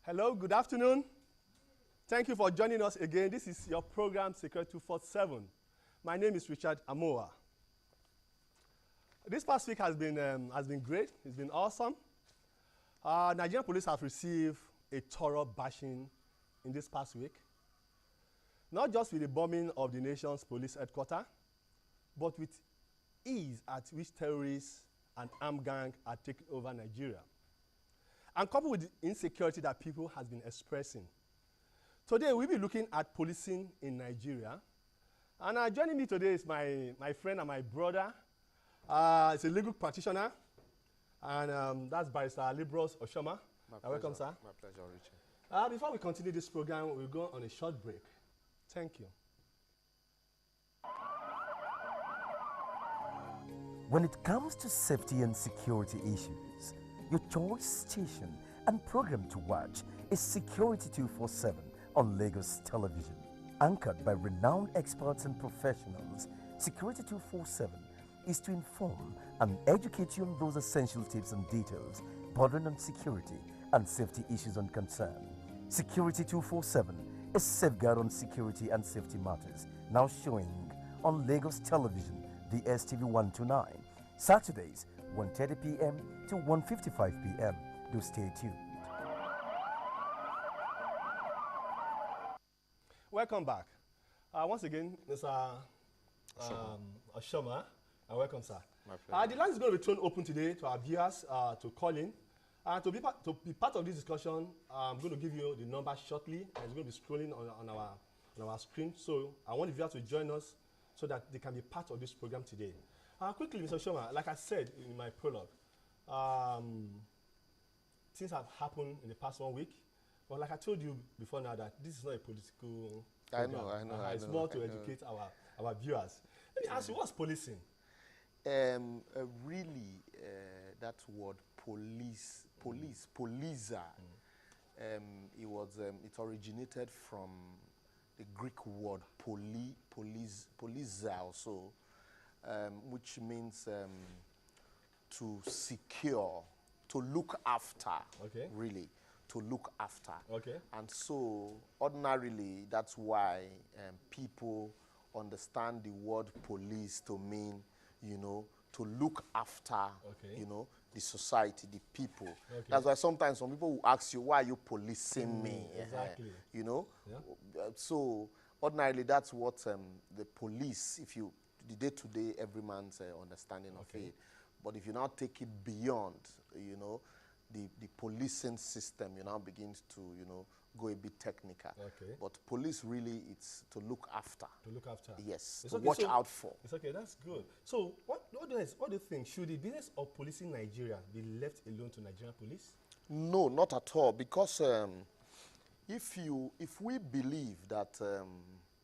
Hello, good afternoon. Thank you for joining us again. This is your program, Security 247. My name is Richard Amoa. This past week has been great. It's been awesome. Nigerian police have received a thorough bashing in this past week. Not just with the bombing of the nation's police headquarters, but with ease at which terrorists and armed gangs are taking over Nigeria. And coupled with the insecurity that people have been expressing. Today, we'll be looking at policing in Nigeria. And joining me today is my friend and my brother. He's a legal practitioner. And that's Barrister Libros Oshoma. Welcome, sir. My pleasure, Richard. Before we continue this program, we'll go on a short break. Thank you. When it comes to safety and security issues, your choice station and program to watch is Security 247 on Lagos Television. Anchored by renowned experts and professionals, Security 247 is to inform and educate you on those essential tips and details bordering on security and safety issues and concern. Security 247 is safeguard on security and safety matters, now showing on Lagos Television, the STV 129, Saturdays 1:30 p.m. to 1:55 p.m. Do stay tuned. Welcome back. Once again, Mr. Oshoma, and welcome, sir. My pleasure. The line is going to be thrown open today to our viewers to call in. To be part of this discussion, I'm going to give you the number shortly, and it's going to be scrolling on our screen. So I want the viewers to join us so that they can be part of this program today. Quickly, Mr. Oshoma, like I said in my prologue, things have happened in the past 1 week. But like I told you before now, that this is not a political program. I know. It's more to educate our viewers. Let me ask you, what's policing? Really, that word policer, it originated from the Greek word poliza also, which means to secure, to look after, okay. Really, to look after. Okay. And so, ordinarily, that's why people understand the word police to mean, to look after, okay. The society, the people. Okay. That's why sometimes some people will ask you, why are you policing me? Exactly. Yeah. So, ordinarily, that's what the police, the day-to-day, every man's understanding of it. But if you now take it beyond, the policing system, you now begins to, go a bit technical. Okay. But police really, it's to look after. To look after. Yes. It's To okay, watch out for. It's okay. That's good. So, what do you think? Should the business of policing Nigeria be left alone to Nigerian police? No, not at all. Because if we believe that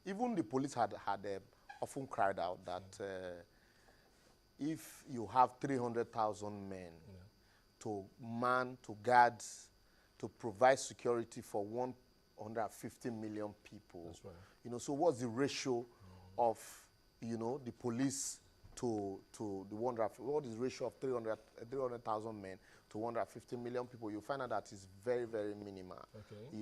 even the police had often cried out that if you have 300,000 men to guard, to provide security for 150 million people. That's right. So what's the ratio of, the police to the what is the ratio of 300,000 men to 150 million people? You find out that is very, very minimal. Okay.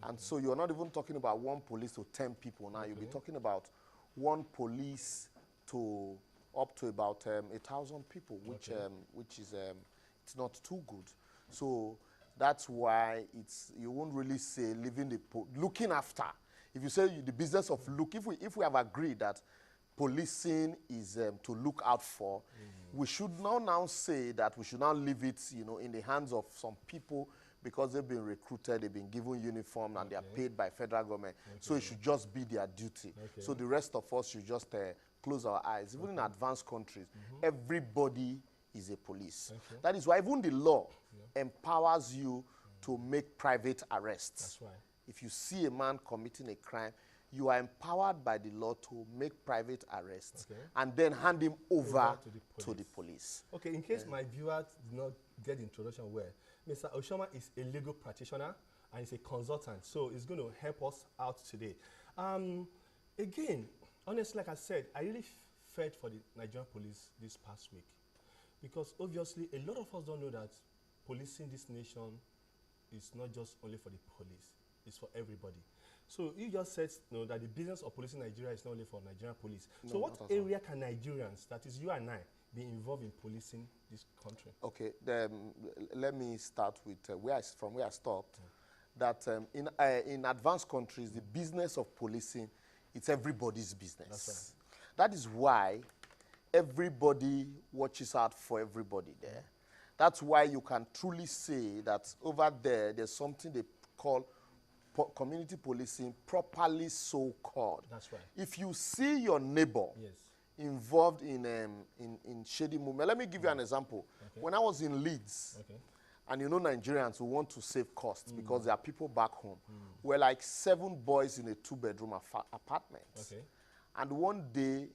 And so you're not even talking about one police to 10 people now. You'll be talking about one police to up to about 1,000 people, which is it's not too good. So that's why you won't really say looking after. If you say the business of if we have agreed that policing is to look out for, we should now say that we should now leave it, in the hands of some people because they've been recruited, they've been given uniform, and they are paid by federal government. So it should just be their duty. So the rest of us should just close our eyes. Even in advanced countries, everybody is a police. That is why even the law empowers you to make private arrests. That's right. If you see a man committing a crime, you are empowered by the law to make private arrests and then hand him over to the police. Okay, in case my viewers did not get the introduction well, Mr. Oshoma is a legal practitioner and he's a consultant, so he's going to help us out today. Again, honestly, like I said, I really felt for the Nigerian police this past week because obviously a lot of us don't know that policing this nation is not just only for the police, it's for everybody. So you just said that the business of policing Nigeria is not only for Nigerian police. No, so what area can Nigerians, that is you and I, be involved in policing this country? Okay, let me start with from where I stopped. That in advanced countries, the business of policing, it's everybody's business. That's right. That is why everybody watches out for everybody there. That's why you can truly say that over there's something they call community policing, properly so called. That's right. If you see your neighbor involved in shady movement, let me give you an example. When I was in Leeds, and you know Nigerians who want to save costs because there are people back home, we're like 7 boys in a 2-bedroom apartment. And one day,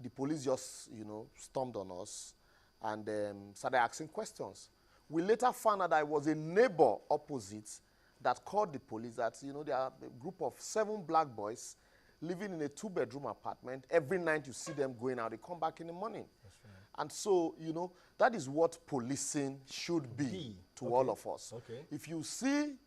the police just, stormed on us and started asking questions. We later found out that it was a neighbor opposite that called the police that, there are a group of 7 black boys living in a 2-bedroom apartment. Every night you see them going out, they come back in the morning. That's right. And so, that is what policing should be to all of us. If you see,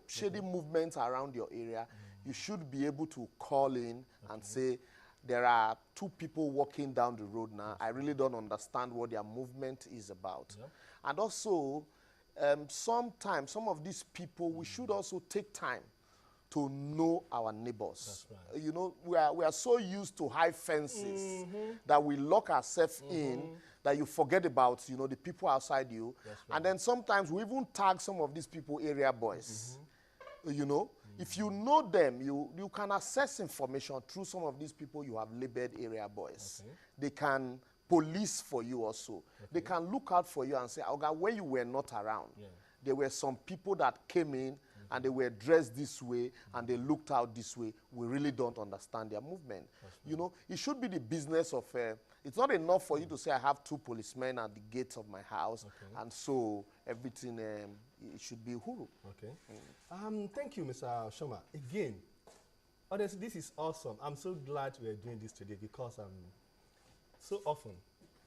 shady movements around your area, you should be able to call in and say, there are 2 people walking down the road now. I really don't understand what their movement is about. And also, sometimes some of these people, we should also take time to know our neighbors. That's right. We are so used to high fences that we lock ourselves in, that you forget about, the people outside you. Right. And then sometimes we even tag some of these people area boys. If you know them, you can access information through some of these people you have labeled area boys. They can police for you also. They can look out for you and say, okay, when you were not around, there were some people that came in and they were dressed this way and they looked out this way. We really don't understand their movement. It should be the business of, it's not enough for you to say, I have 2 policemen at the gates of my house, and so everything, it should be huru. Thank you, Mr. Shoma. Again, honestly, this is awesome. I'm so glad we are doing this today because so often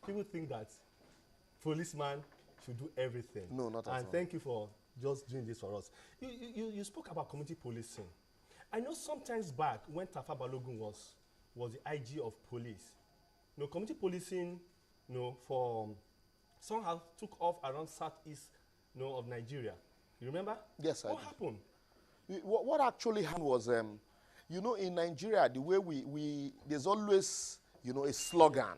people think that policeman should do everything. No, not at all. And thank you for just doing this for us. You spoke about community policing. I know sometimes back when Tafa Balogun was the IG of police, community policing, for somehow took off around southeast, of Nigeria. You remember? Yes, I do. What happened? What actually happened was, in Nigeria, the way there's always, a slogan.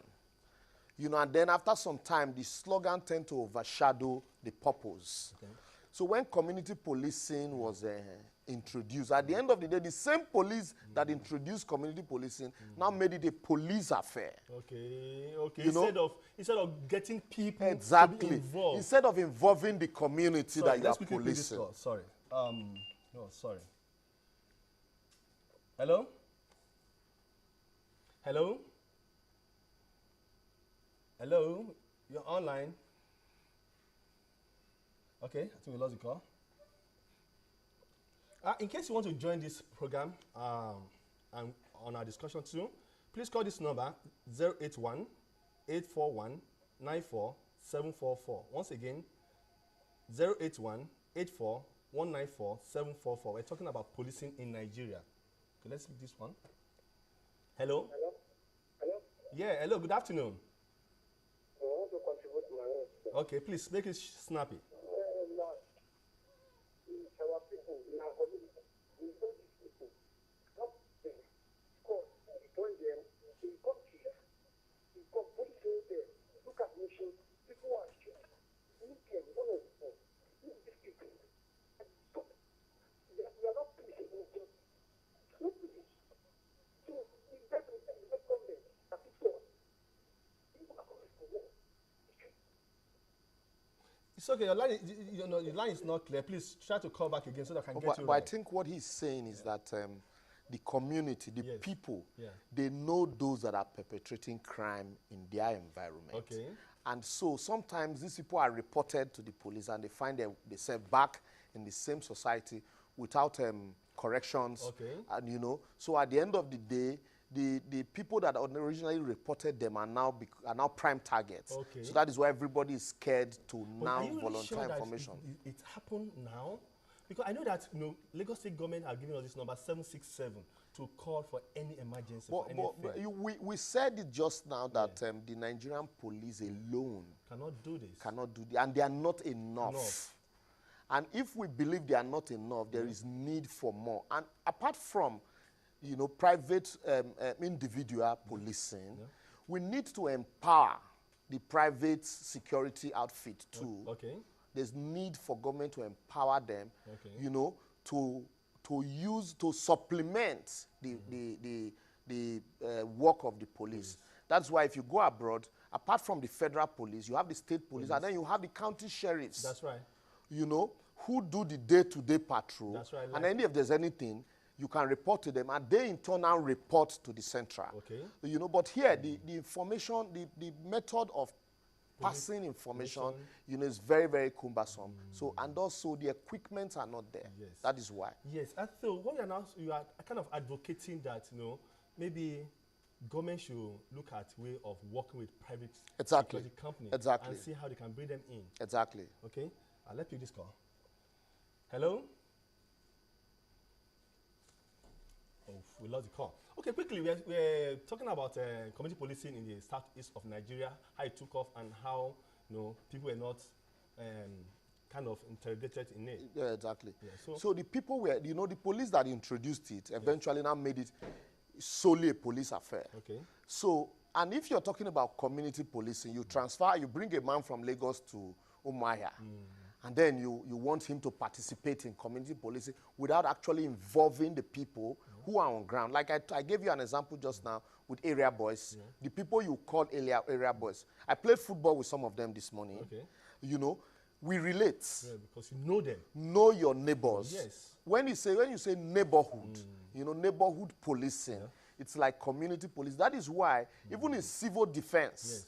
And then after some time, the slogan tend to overshadow the purpose. So when community policing was introduced, at the end of the day, the same police that introduced community policing now made it a police affair. Instead of getting people to be involved. Instead of involving the community that you are policing. Sorry. No, sorry. Hello? Hello? Hello? You're online. Okay, I think we lost the call. In case you want to join this program and on our discussion too, please call this number 081-841-94744. Once again, 081-841-94744. We're talking about policing in Nigeria. Okay, let's pick this one. Hello? Hello? Hello? Yeah, hello, good afternoon. I want to contribute my own. Okay, please make it snappy. Our people in our community, we know these people. Help them. Because join them, they got here. They got police there. Look at mission. People are shooting. Look at one of them. Look at these people. okay. Your line, your line is not clear. Please try to call back again so that I can get you But I right. think what he's saying is that the community, the Yes. people, Yeah. they know those that are perpetrating crime in their environment. Okay. And so sometimes these people are reported to the police and they find themselves back in the same society without corrections. Okay. And so at the end of the day, the people that originally reported them are now prime targets. Okay. So that is why everybody is scared to But now are you really volunteer sure that information. it happened now? Because I know that Lagos State government are giving us this number 767 to call for any emergency. for anything. We said it just now that the Nigerian police alone Cannot do this. cannot do and they are not enough. And if we believe they are not enough, there is need for more. And apart from, private individual policing, we need to empower the private security outfit too. Okay. There's need for government to empower them, Okay. to supplement the work of the police. That's why if you go abroad, apart from the federal police, you have the state police, and then you have the county sheriffs. That's right. Who do the day-to-day patrol. That's right, And then if there's anything, you can report to them, and they in turn now report to the central. Okay. But here, the information, the method of passing information, is very, very cumbersome. So, and also the equipment are not there. Yes. That is why. Yes, and so what you are kind of advocating that maybe government should look at way of working with private security companies Exactly. and see how they can bring them in. Exactly. Okay, let's pick this call. Hello. Oh, we lost the call. Okay, quickly, we're talking about community policing in the southeast of Nigeria, how it took off, and how people were not kind of interrogated in it. Yeah, exactly. Yeah, so the people were, the police that introduced it eventually now made it solely a police affair. Okay. So, and if you're talking about community policing, you bring a man from Lagos to Umuahia, and then you want him to participate in community policing without actually involving the people who are on ground. Like I gave you an example just now with area boys, the people you call area boys. I played football with some of them this morning. Okay. We relate. Yeah, because you know them. Know your neighbors. Yes. When you say neighborhood, neighborhood policing, it's like community police. That is why even in civil defense,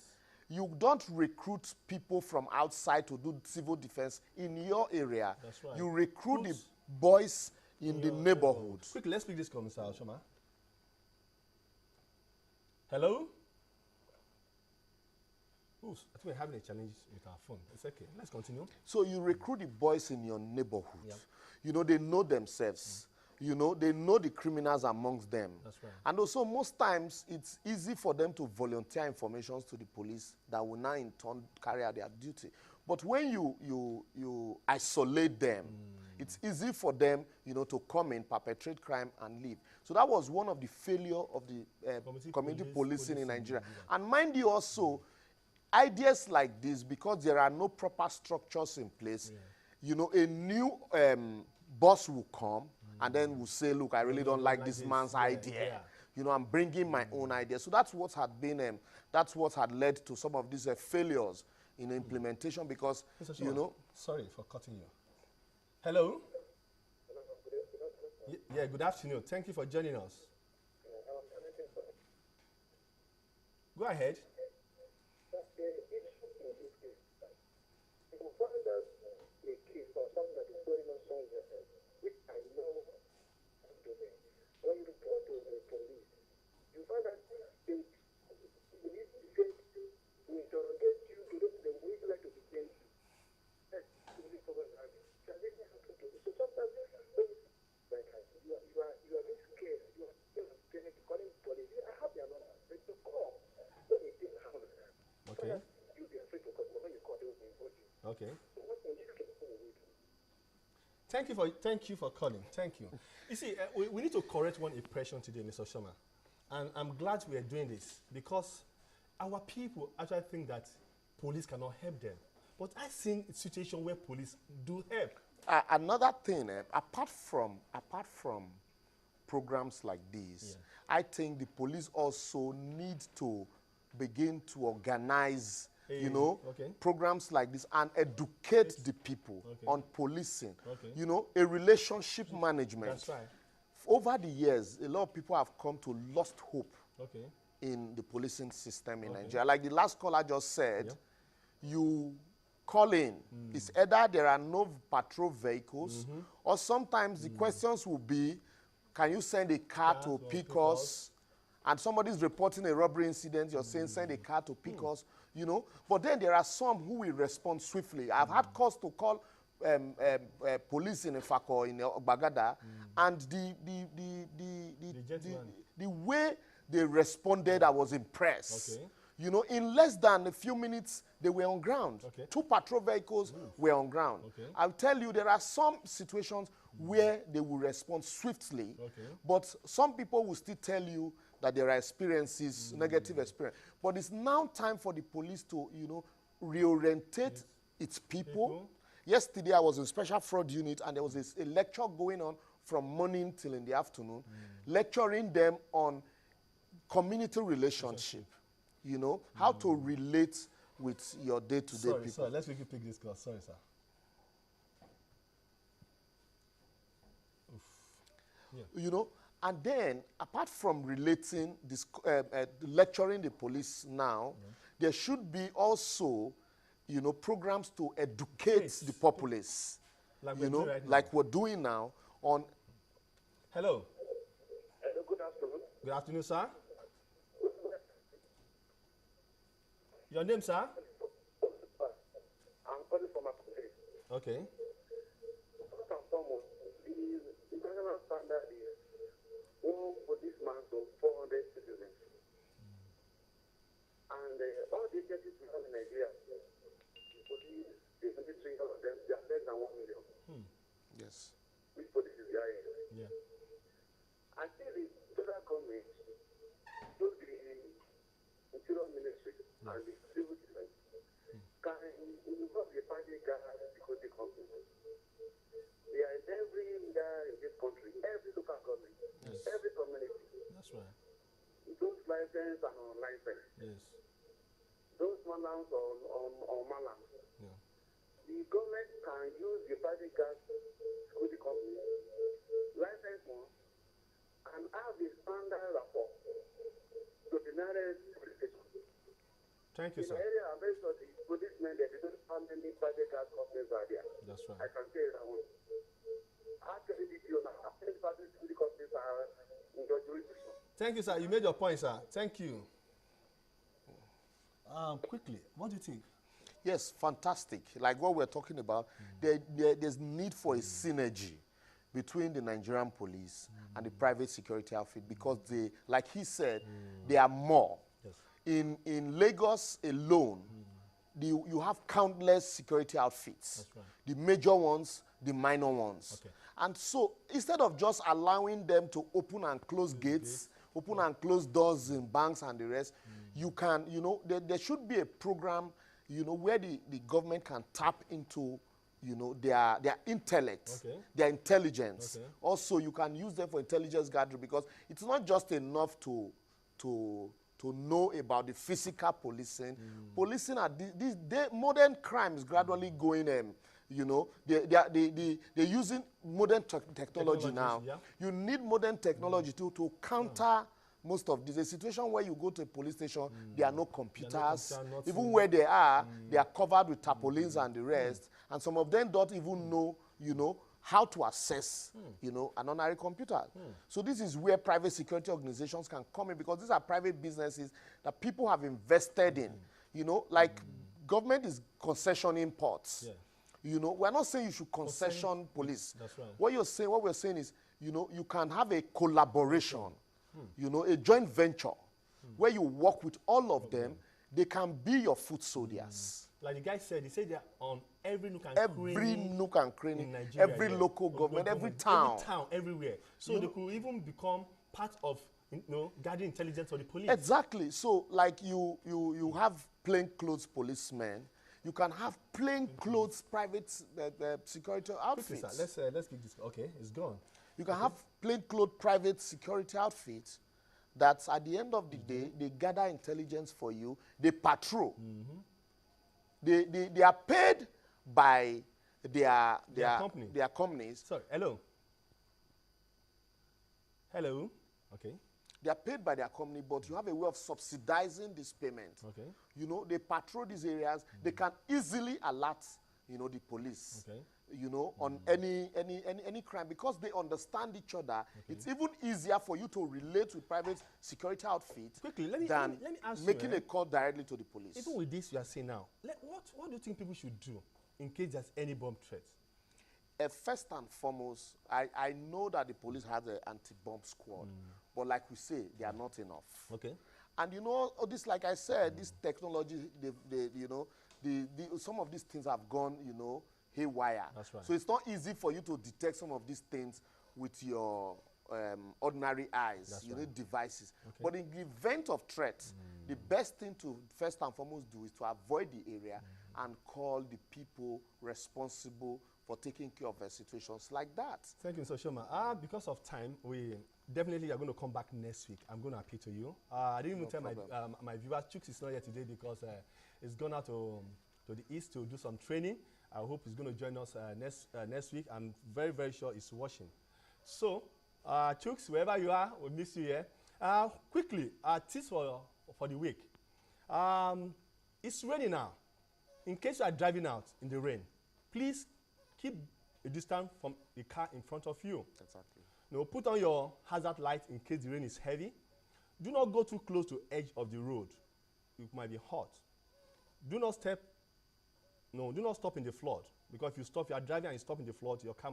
you don't recruit people from outside to do civil defense in your area. That's right. You recruit the boys in the neighborhood. Quickly, let's pick this call, Mr. Oshoma. Hello? Ooh, I think we're having a challenge with our phone. It's okay. Let's continue. So you recruit the boys in your neighborhood. They know themselves. They know the criminals amongst them. That's right. And also, most times, it's easy for them to volunteer information to the police that will now in turn carry out their duty. But when you isolate them, it's easy for them, to come in, perpetrate crime, and leave. So that was one of the failure of the community policing in Nigeria. And mind you also, ideas like this, because there are no proper structures in place, a new boss will come and then will say, look, I really don't like this man's idea. I'm bringing my own idea. So that's what had been, that's what had led to some of these failures in implementation because, Sorry for cutting you. Hello? Yeah, good afternoon. Thank you for joining us. Go ahead. When you report to the police, you find that they believe the same to interrogate you, to look at the way you like to defend you. That's really problem. Can this happen to you? So sometimes you are being scared. You are calling police. I have their number. They to call. So they didn't have it. Okay. You'll be afraid to call. When you call, they will involve you. Okay. So what can you do? Thank you for calling. Thank you. You see, we need to correct one impression today, Mr. Shoma. And I'm glad we are doing this because our people actually think that police cannot help them. But I've seen a situation where police do help. Another thing, apart from programs like these, I think the police also need to begin to organize you know, okay. programs like this and educate the people on policing, you know, a relationship management. That's right. Over the years, a lot of people have come to lost hope Okay. in the policing system in Nigeria. Like the last caller just said, you call in. It's either there are no patrol vehicles, or sometimes the questions will be, can you send a car to pick us? And somebody's reporting a robbery incident, you're saying send a car to pick us, you know. But then there are some who will respond swiftly. I've had calls to call police in Ifako, in Bagada, and the way they responded, I was impressed. Okay. You know, in less than a few minutes, they were on ground. Okay. 2 patrol vehicles were on ground. Okay. I'll tell you, there are some situations where they will respond swiftly, but some people will still tell you that there are experiences, negative experience. But it's now time for the police to, you know, reorientate its people. Yesterday, I was in Special Fraud Unit, and there was a lecture going on from morning till in the afternoon, lecturing them on community relationship, you know, how to relate with your day-to-day people. Sorry, let's quickly pick this call. Sorry, sir. You know, and then apart from relating this, lecturing the police now, there should be also, you know, programs to educate the populace, Like you know, like we're doing now on. Hello. Hello, good afternoon. Good afternoon, sir. Your name, sir? I'm calling from a place. Okay. First and foremost, the international standard is 1 policeman to 400 citizens. And all the agencies we have in Nigeria, the police, the military, all of them, they are less than 1 million. Yes. Which police is there? Yeah. I think the federal government, through the interior ministry and the civil defense, can involve the private security companies. They are in everywhere in this country, every local government, every community. That's right. Those licensed and unlicensed, Yes. those malams or malams. Yeah. The government can use the private security company, licensed ones, and have the standard rapport to the nearest police station. Thank you, In the sir. area, I'm very sure the policemen, they don't know how many private companies are there. That's I right. can say that one. Actually, the DPO now, how many private security companies are in your jurisdiction? Thank you, sir. You made your point, sir. Thank you. Quickly, what do you think? Yes, fantastic. Like what we're talking about, there's need for a synergy between the Nigerian police and the private security outfit, because they, like he said, they are more. Yes. In Lagos alone, you have countless security outfits. That's right. The major ones, the minor ones. Okay. And so instead of just allowing them to open and close gates, open and close doors in banks and the rest, you can, you know, there should be a program, you know, where the government can tap into, you know, their intellect, their intelligence. Also, you can use them for intelligence gathering, because it's not just enough to know about the physical policing. Policing are these modern crimes gradually going, you know, they're using modern technology now. Yeah. You need modern technology to counter most of this. A situation where you go to a police station, there are no computers. Even where they are covered with tarpaulins and the rest. And some of them don't even know, you know, how to access, you know, an ordinary computer. So this is where private security organizations can come in, because these are private businesses that people have invested in. You know, like government is concessioning ports. Yeah. You know, we're not saying you should concession police. That's right. What we're saying is, you know, you can have a collaboration, you know, a joint venture where you work with all of them. They can be your foot soldiers. Like the guy said, he said they're on every nook and Every nook and cranny, in Nigeria, every local government, every town. Every town, everywhere. So they could even become part of, you know, gathering intelligence for the police. Exactly. So, like you have plainclothes policemen, you can have plainclothes private security outfits. Okay, sir, let's pick this. Okay, it's gone. You can have plainclothes private security outfits that at the end of the day, they gather intelligence for you, they patrol. They are paid by their company. their companies. Sorry, hello. Hello. Okay. They are paid by their company, but you have a way of subsidizing this payment. Okay. You know, they patrol these areas. They can easily alert, you know, the police. Okay. You know, on any crime, because they understand each other. It's even easier for you to relate with private security outfits Quickly, than let me ask making you, a call directly to the police. even with this you are saying now, what do you think people should do in case there's any bomb threat? First and foremost, I know that the police has an anti-bomb squad, but like we say, they are not enough. Okay. And you know, this, like I said, this technology, you know, some of these things have gone, you know, haywire. That's right. So it's not easy for you to detect some of these things with your ordinary eyes. That's you right. need devices. Okay. But in the event of threat, the best thing to first and foremost do is to avoid the area and call the people responsible for taking care of situations like that. Thank you, Mr. Shoma. Because of time, we definitely are going to come back next week. I'm going to appeal to you. I didn't even tell my viewers, Chooks is not here today because he's gone out to the east to do some training. I hope he's going to join us next week. I'm very, very sure he's watching. So, Chooks, wherever you are, we'll miss you here. Quickly, tips for the week. It's raining now. In case you are driving out in the rain, please keep a distance from the car in front of you. Exactly. You know, put on your hazard light in case the rain is heavy. Do not go too close to the edge of the road. It might be hot. Do not stop in the flood, because if you are driving and you stop in the flood, your car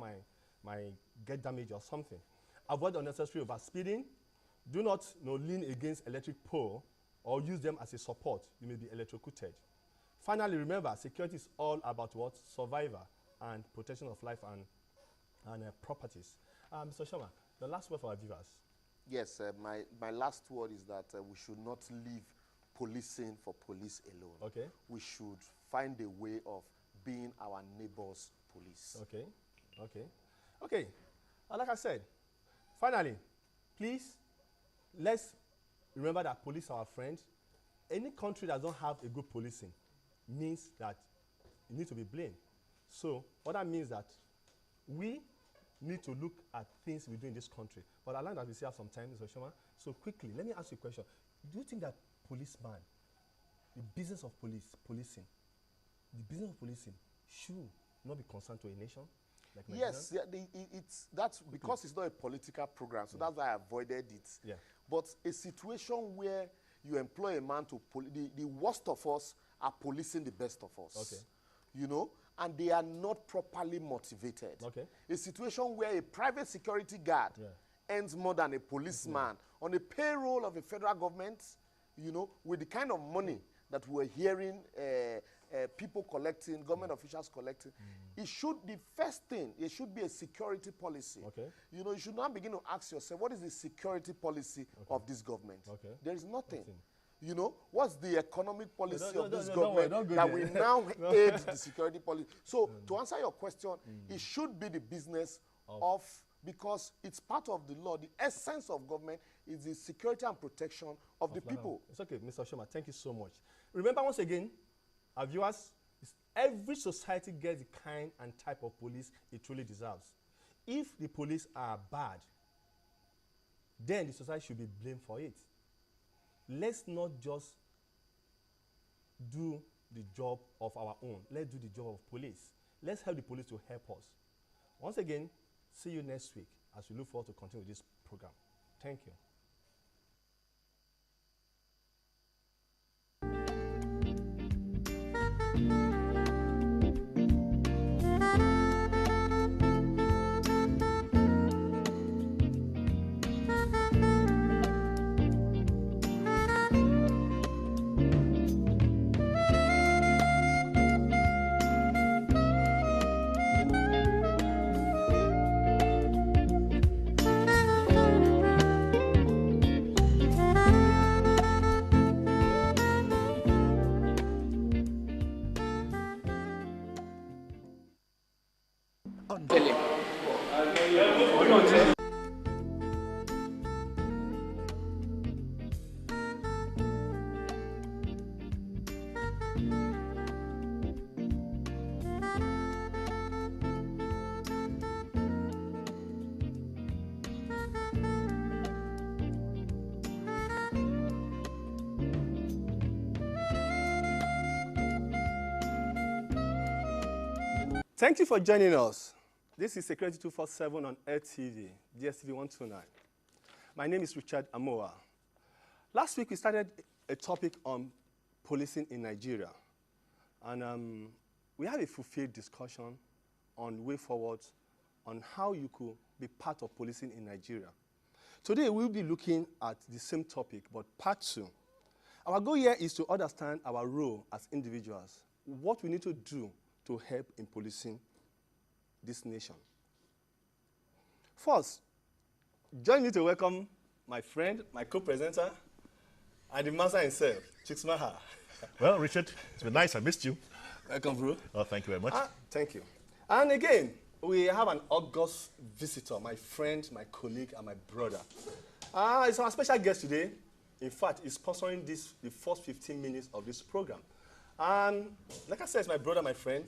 might get damaged or something. Avoid unnecessary overspeeding. Do not lean against electric pole or use them as a support. You may be electrocuted. Finally, remember, security is all about what? Survival and protection of life and properties. Mr. Sharma, the last word for our viewers. Yes, my last word is that we should not leave policing for police alone. Okay. We should find a way of being our neighbor's police. Okay. Okay. Like I said, finally, please, let's remember that police are our friends. Any country that doesn't have a good policing means that it needs to be blamed. So what that means that we need to look at things we do in this country. But I learned that we still have some time, Mr. Shoma. So quickly, let me ask you a question. Do you think that policeman, the business of policing should not be concerned to a nation? Like yes, that's because it's not a political program, so that's why I avoided it. Yeah. But a situation where you employ a man to the worst of us are policing the best of us. Okay. You know, and they are not properly motivated. Okay. A situation where a private security guard earns more than a policeman on the payroll of a federal government, you know, with the kind of money that we're hearing people collecting, government officials collecting, it should be a security policy. Okay. You know, you should not begin to ask yourself, what is the security policy of this government? Okay. There is nothing. You know, what's the economic policy of this don't worry, government don't go that there. will now aid the security policy? So, to answer your question, it should be the business of, because it's part of the law. The essence of government is the security and protection of the people. It's okay, Mr. Shoma, thank you so much. Remember once again, our viewers, every society gets the kind and type of police it truly deserves. If the police are bad, then the society should be blamed for it. Let's not just do the job of our own. Let's do the job of police. Let's help the police to help us. Once again, see you next week as we look forward to continue this program. Thank you. Thank you for joining us. This is Security 247 on LTV, DSTV 129. My name is Richard Amoa. Last week, we started a topic on policing in Nigeria. And we had a fulfilled discussion on way forward on how you could be part of policing in Nigeria. Today, we'll be looking at the same topic, but part 2. Our goal here is to understand our role as individuals, what we need to do to help in policing this nation. First, join me to welcome my friend, my co-presenter, and the master himself, Chiksmaha. Well, Richard, it's been nice. I missed you. Welcome, bro. Oh, thank you very much. Thank you. And again, we have an august visitor, my friend, my colleague, and my brother. It's our special guest today. In fact, he's sponsoring the first 15 minutes of this program. And like I said, it's my brother, my friend.